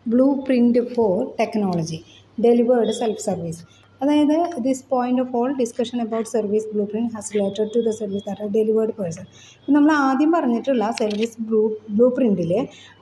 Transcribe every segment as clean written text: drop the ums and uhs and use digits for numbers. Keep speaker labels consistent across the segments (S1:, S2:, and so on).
S1: blueprint for technology, delivered self-service. അതായത് this point of all discussion about service blueprint has related to the service that are delivered person. നമ്മൾ ആദ്യം പറഞ്ഞിട്ടുള്ള service blue പ്രിൻറ്റിൽ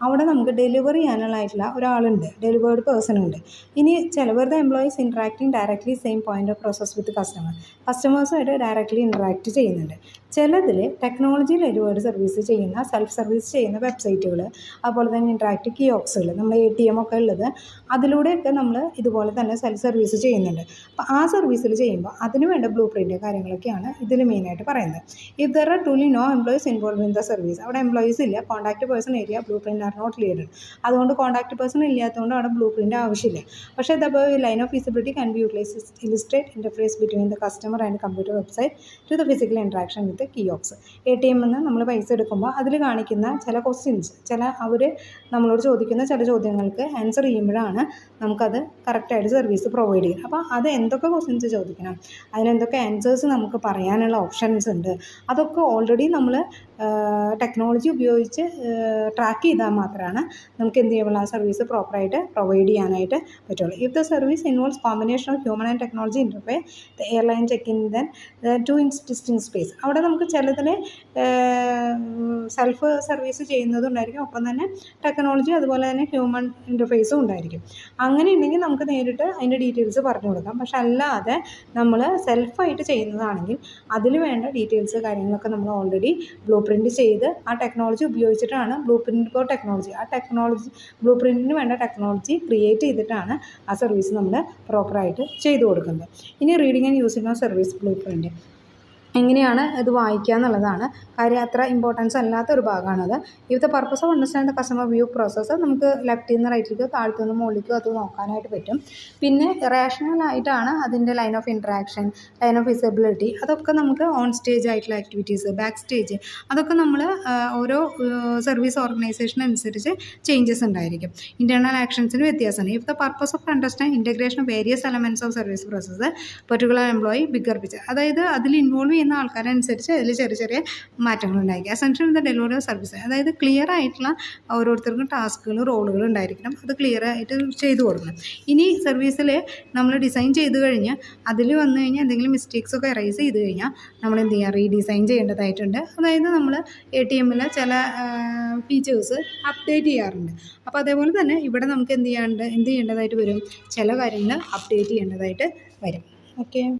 S1: അവിടെ നമുക്ക് delivery ചെയ്യാനുള്ളതായിട്ടുള്ള ഒരാളുണ്ട്, delivered person ഉണ്ട്. ഇനി ചിലവരുടെ employees interacting directly same point of process with കസ്റ്റമേഴ്സുമായിട്ട് ഡയറക്ട്ലി ഇൻട്രാക്ട് ചെയ്യുന്നുണ്ട്. ചിലതിൽ ടെക്നോളജി ഡെലിവേർഡ് സർവീസ് ചെയ്യുന്ന സെൽഫ് സർവീസ് ചെയ്യുന്ന വെബ്സൈറ്റുകൾ, അതുപോലെ തന്നെ ഇൻട്രാക്റ്റീവ് കിയോസ്കുകൾ, നമ്മൾ ATM ഒക്കെ ഉള്ളത്, അതിലൂടെയൊക്കെ നമ്മൾ ഇതുപോലെ തന്നെ സെൽഫ് സർവീസ് ചെയ്യുന്നുണ്ട്. അപ്പോൾ ആ സർവീസിൽ ചെയ്യുമ്പോൾ അതിന് വേണ്ട ബ്ലൂ പ്രിൻറ്റ് കാര്യങ്ങളൊക്കെയാണ് ഇതിൽ മെയിനായിട്ട് പറയുന്നത്. If there are truly no employees involve in the service, അവിടെ എംപ്ലോയീസ് ഇല്ല, contact person area blueprint are not leaded. അതുകൊണ്ട് കോൺടാക്ട് പേഴ്സൺ ഇല്ലാത്തതുകൊണ്ട് അവിടെ ബ്ലൂ പ്രിൻറ്റ് ആവശ്യമില്ല. പക്ഷേ the line of feasibility can be utilise illustrate interface between the customer and computer website to the physical interaction with kiosks. ATM നിന്ന് നമ്മൾ പൈസ എടുക്കുമ്പോൾ അതിൽ കാണിക്കുന്ന ചില ക്വസ്റ്റ്യൻസ്, അവർ നമ്മളോട് ചോദിക്കുന്ന ചില ചോദ്യങ്ങൾക്ക് ആൻസർ ചെയ്യുമ്പോഴാണ് നമുക്കത് കറക്റ്റായിട്ട് സർവീസ് പ്രൊവൈഡ് ചെയ്യും. അപ്പോൾ അത് എന്തൊക്കെ ക്വസ്റ്റ്യൻസ് ചോദിക്കണം, അതിനെന്തൊക്കെ ആൻസേഴ്സ് നമുക്ക് പറയാനുള്ള ഓപ്ഷൻസ് ഉണ്ട്, അതൊക്കെ ഓൾറെഡി നമ്മൾ ടെക്നോളജി ഉപയോഗിച്ച് ട്രാക്ക് ചെയ്താൽ മാത്രമാണ് നമുക്ക് എന്ത് ചെയ്യുമ്പോൾ ആ സർവീസ് പ്രോപ്പറായിട്ട് പ്രൊവൈഡ് ചെയ്യാനായിട്ട് പറ്റുള്ളൂ. If the service involves combination of human and technology interface the airline check in then to distinct space. അവിടെ നമുക്ക് ചിലതിൽ സെൽഫ് സർവീസ് ചെയ്യുന്നതുണ്ടായിരിക്കും, ഒപ്പം തന്നെ ടെക്നോളജി അതുപോലെ തന്നെ ഹ്യൂമൻ ഇൻ്റർഫേസും ഉണ്ടായിരിക്കും. അങ്ങനെ ഉണ്ടെങ്കിൽ നമുക്ക് നേരിട്ട് അതിൻ്റെ ഡീറ്റെയിൽസ് പറഞ്ഞു കൊടുക്കാം. പക്ഷെ അല്ലാതെ നമ്മൾ സെൽഫായിട്ട് ചെയ്യുന്നതാണെങ്കിൽ അതിൽ വേണ്ട ഡീറ്റെയിൽസ് കാര്യങ്ങളൊക്കെ നമ്മൾ ഓൾറെഡി ബ്ലൂ പ്രിൻറ്റ് ചെയ്ത് ആ ടെക്നോളജി ഉപയോഗിച്ചിട്ടാണ് ബ്ലൂ പ്രിൻറ്റ് ഫോർ ടെക്നോളജി, ആ ടെക്നോളജി ബ്ലൂ പ്രിൻറ്റിന് വേണ്ട ടെക്നോളജി ക്രിയേറ്റ് ചെയ്തിട്ടാണ് ആ സർവീസ് നമ്മൾ പ്രോപ്പറായിട്ട് ചെയ്തു കൊടുക്കുന്നത്. ഇനി reading and using of service blueprint എങ്ങനെയാണ് ഇത് വായിക്കുക എന്നുള്ളതാണ് കാര്യം. അത്ര ഇമ്പോർട്ടൻസ് അല്ലാത്തൊരു ഭാഗമാണത്. If the purpose of understand the customer view process നമുക്ക് ലെഫ്റ്റിൽ നിന്ന് റൈറ്റിലേക്ക്, താഴത്തു നിന്ന് മുകളിലേക്ക് അത് നോക്കാനായിട്ട് പറ്റും. പിന്നെ റേഷണലായിട്ടാണ് അതിൻ്റെ line of interaction, line of visibility, അതൊക്കെ നമുക്ക് ഓൺ സ്റ്റേജ് ആയിട്ടുള്ള ആക്ടിവിറ്റീസ്, ബാക്ക് സ്റ്റേജ്, അതൊക്കെ നമ്മൾ ഓരോ സർവീസ് ഓർഗനൈസേഷൻ അനുസരിച്ച് ചേഞ്ചസ് ഉണ്ടായിരിക്കും. ഇൻറ്റേർണൽ ആക്ഷൻസിന് വ്യത്യാസമാണ്. If the purpose of understand integration of various elements of service process particular employee bigger picture, അതായത് അതിൽ ഇൻവോൾവ് ചെയ്യുന്ന ആൾക്കാരനുസരിച്ച് അതിൽ ചെറിയ ചെറിയ മാറ്റങ്ങൾ ഉണ്ടായിരിക്കും. Essential in the delivery of service, അതായത് ക്ലിയർ ആയിട്ടുള്ള ഓരോരുത്തർക്കും ടാസ്കുകൾ, റോളുകൾ ഉണ്ടായിരിക്കണം, അത് ക്ലിയർ ആയിട്ട് ചെയ്തു കൊടുക്കണം. ഇനി സർവീസിൽ നമ്മൾ ഡിസൈൻ ചെയ്ത് കഴിഞ്ഞാൽ അതിൽ വന്നു കഴിഞ്ഞാൽ എന്തെങ്കിലും മിസ്റ്റേക്സ് ഒക്കെ എറൈസ് ചെയ്ത് കഴിഞ്ഞാൽ നമ്മൾ എന്ത് ചെയ്യുക, റീഡിസൈൻ ചെയ്യേണ്ടതായിട്ടുണ്ട്. അതായത് നമ്മൾ ATMൽ ചില ഫീച്ചേഴ്സ് അപ്ഡേറ്റ് ചെയ്യാറുണ്ട്. അപ്പോൾ അതേപോലെ തന്നെ ഇവിടെ നമുക്ക് എന്ത് ചെയ്യേണ്ടതായിട്ട് വരും, ചില കാര്യങ്ങൾ അപ്ഡേറ്റ് ചെയ്യേണ്ടതായിട്ട് വരും. ഓക്കെ.